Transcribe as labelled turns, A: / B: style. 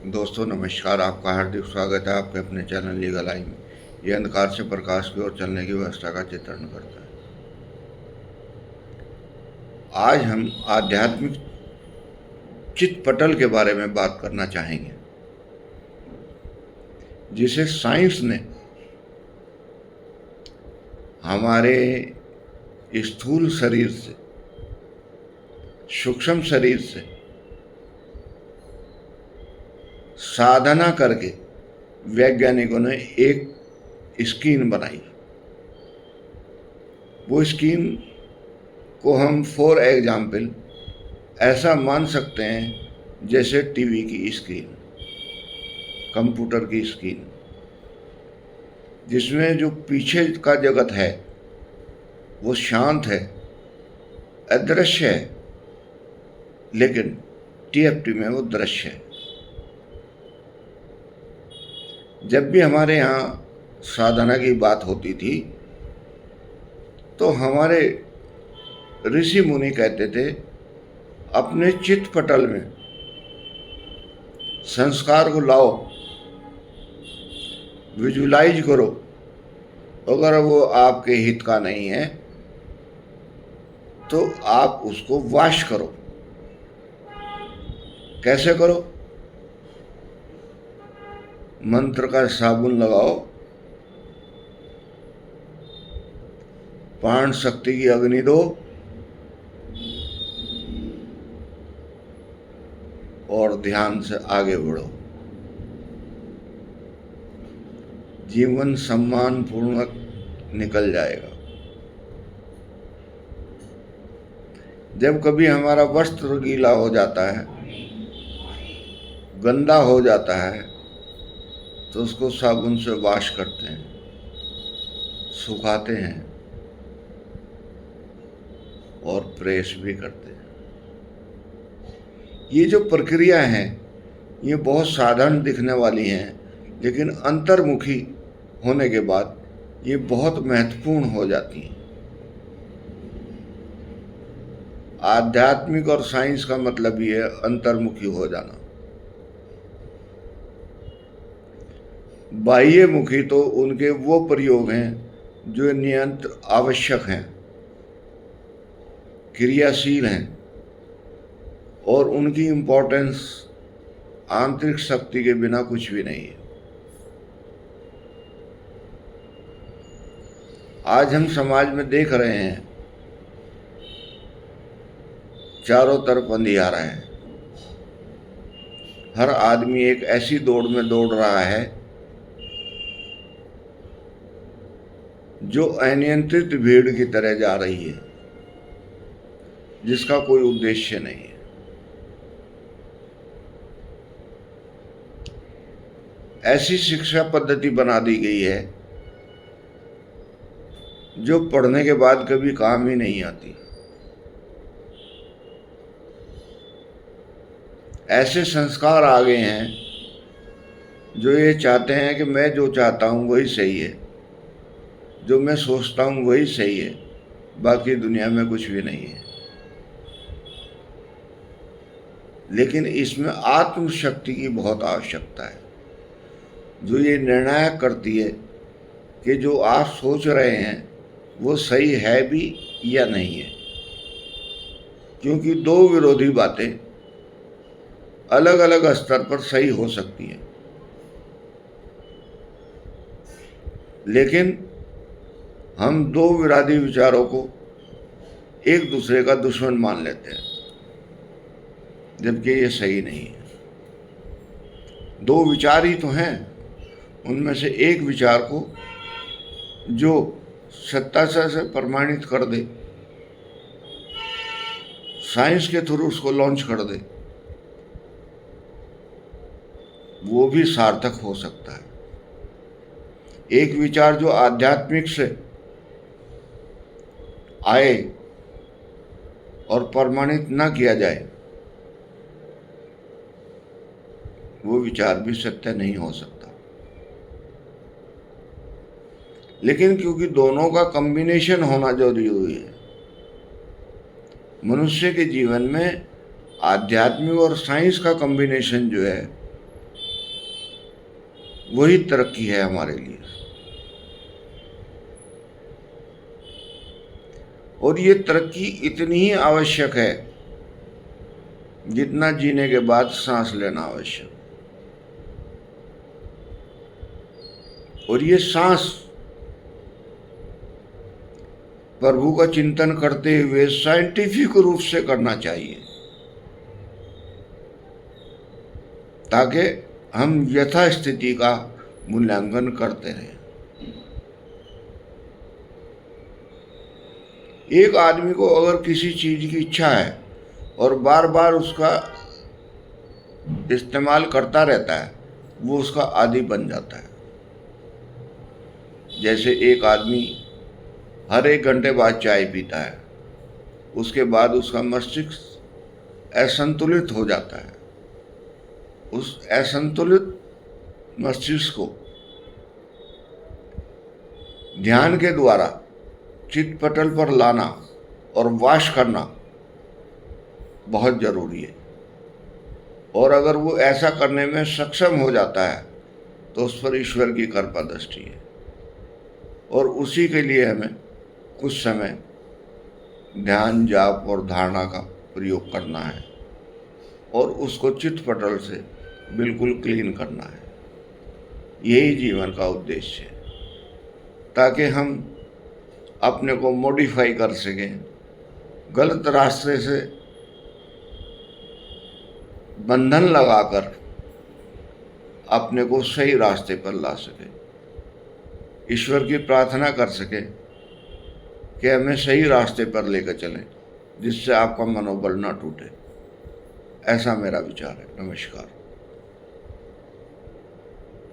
A: दोस्तों नमस्कार। आपका हार्दिक स्वागत है आपके अपने चैनल लीगल आई में। ये अंधकार से प्रकाश की ओर चलने की व्यवस्था का चित्रण करता है। आज हम आध्यात्मिक चित्पटल के बारे में बात करना चाहेंगे, जिसे साइंस ने हमारे स्थूल शरीर से, सूक्ष्म शरीर से साधना करके वैज्ञानिकों ने एक स्क्रीन बनाई। वो स्क्रीन को हम फॉर एग्जाम्पल ऐसा मान सकते हैं जैसे टीवी की स्क्रीन, कंप्यूटर की स्क्रीन, जिसमें जो पीछे का जगत है वो शांत है, अदृश्य है, लेकिन टीएफटी में वो दृश्य है। जब भी हमारे यहाँ साधना की बात होती थी तो हमारे ऋषि मुनि कहते थे, अपने चित्त पटल में संस्कार को लाओ, विजुलाइज करो। अगर वो आपके हित का नहीं है तो आप उसको वाश करो। कैसे करो? मंत्र का साबुन लगाओ, प्राण शक्ति की अग्नि दो और ध्यान से आगे बढ़ो। जीवन सम्मान पूर्वक निकल जाएगा। जब कभी हमारा वस्त्र गीला हो जाता है, गंदा हो जाता है, तो उसको साबुन से वॉश करते हैं, सुखाते हैं और प्रेस भी करते हैं। ये जो प्रक्रिया है ये बहुत साधारण दिखने वाली हैं, लेकिन अंतर्मुखी होने के बाद ये बहुत महत्वपूर्ण हो जाती हैं। आध्यात्मिक और साइंस का मतलब ये है अंतर्मुखी हो जाना। बाह्यमुखी तो उनके वो प्रयोग हैं जो नियंत्र आवश्यक हैं, क्रियाशील हैं, और उनकी इम्पोर्टेंस आंतरिक शक्ति के बिना कुछ भी नहीं है। आज हम समाज में देख रहे हैं चारों तरफ अंधियारा है। हर आदमी एक ऐसी दौड़ में दौड़ रहा है जो अनियंत्रित भीड़ की तरह जा रही है, जिसका कोई उद्देश्य नहीं है। ऐसी शिक्षा पद्धति बना दी गई है जो पढ़ने के बाद कभी काम ही नहीं आती। ऐसे संस्कार आ गए हैं जो ये चाहते हैं कि मैं जो चाहता हूँ वही सही है, जो मैं सोचता हूँ वही सही है, बाकी दुनिया में कुछ भी नहीं है। लेकिन इसमें आत्मशक्ति की बहुत आवश्यकता है, जो ये निर्णायक करती है कि जो आप सोच रहे हैं वो सही है भी या नहीं है। क्योंकि दो विरोधी बातें अलग अलग स्तर पर सही हो सकती हैं, लेकिन हम दो विरोधी विचारों को एक दूसरे का दुश्मन मान लेते हैं, जबकि ये सही नहीं है। दो विचार ही तो हैं, उनमें से एक विचार को जो सत्ता से प्रमाणित कर दे, साइंस के थ्रू उसको लॉन्च कर दे, वो भी सार्थक हो सकता है। एक विचार जो आध्यात्मिक से आए और प्रमाणित ना किया जाए, वो विचार भी सत्य नहीं हो सकता। लेकिन क्योंकि दोनों का कॉम्बिनेशन होना जरूरी है, मनुष्य के जीवन में आध्यात्मिक और साइंस का कॉम्बिनेशन जो है वही तरक्की है हमारे लिए। और ये तरक्की इतनी ही आवश्यक है जितना जीने के बाद सांस लेना आवश्यक। और ये सांस प्रभु का चिंतन करते हुए साइंटिफिक रूप से करना चाहिए, ताकि हम यथास्थिति का मूल्यांकन करते रहें। एक आदमी को अगर किसी चीज की इच्छा है और बार बार उसका इस्तेमाल करता रहता है, वो उसका आदी बन जाता है। जैसे एक आदमी हर 1 घंटे बाद चाय पीता है, उसके बाद उसका मस्तिष्क असंतुलित हो जाता है। उस असंतुलित मस्तिष्क को ध्यान के द्वारा चित्त पटल पर लाना और वाश करना बहुत जरूरी है। और अगर वो ऐसा करने में सक्षम हो जाता है तो उस पर ईश्वर की कृपा दृष्टि है। और उसी के लिए हमें कुछ समय ध्यान, जाप और धारणा का प्रयोग करना है और उसको चित्त पटल से बिल्कुल क्लीन करना है। यही जीवन का उद्देश्य है, ताकि हम अपने को मॉडिफाई कर सकें, गलत रास्ते से बंधन लगाकर अपने को सही रास्ते पर ला सकें। ईश्वर की प्रार्थना कर सकें कि हमें सही रास्ते पर लेकर चलें, जिससे आपका मनोबल ना टूटे। ऐसा मेरा विचार है। नमस्कार।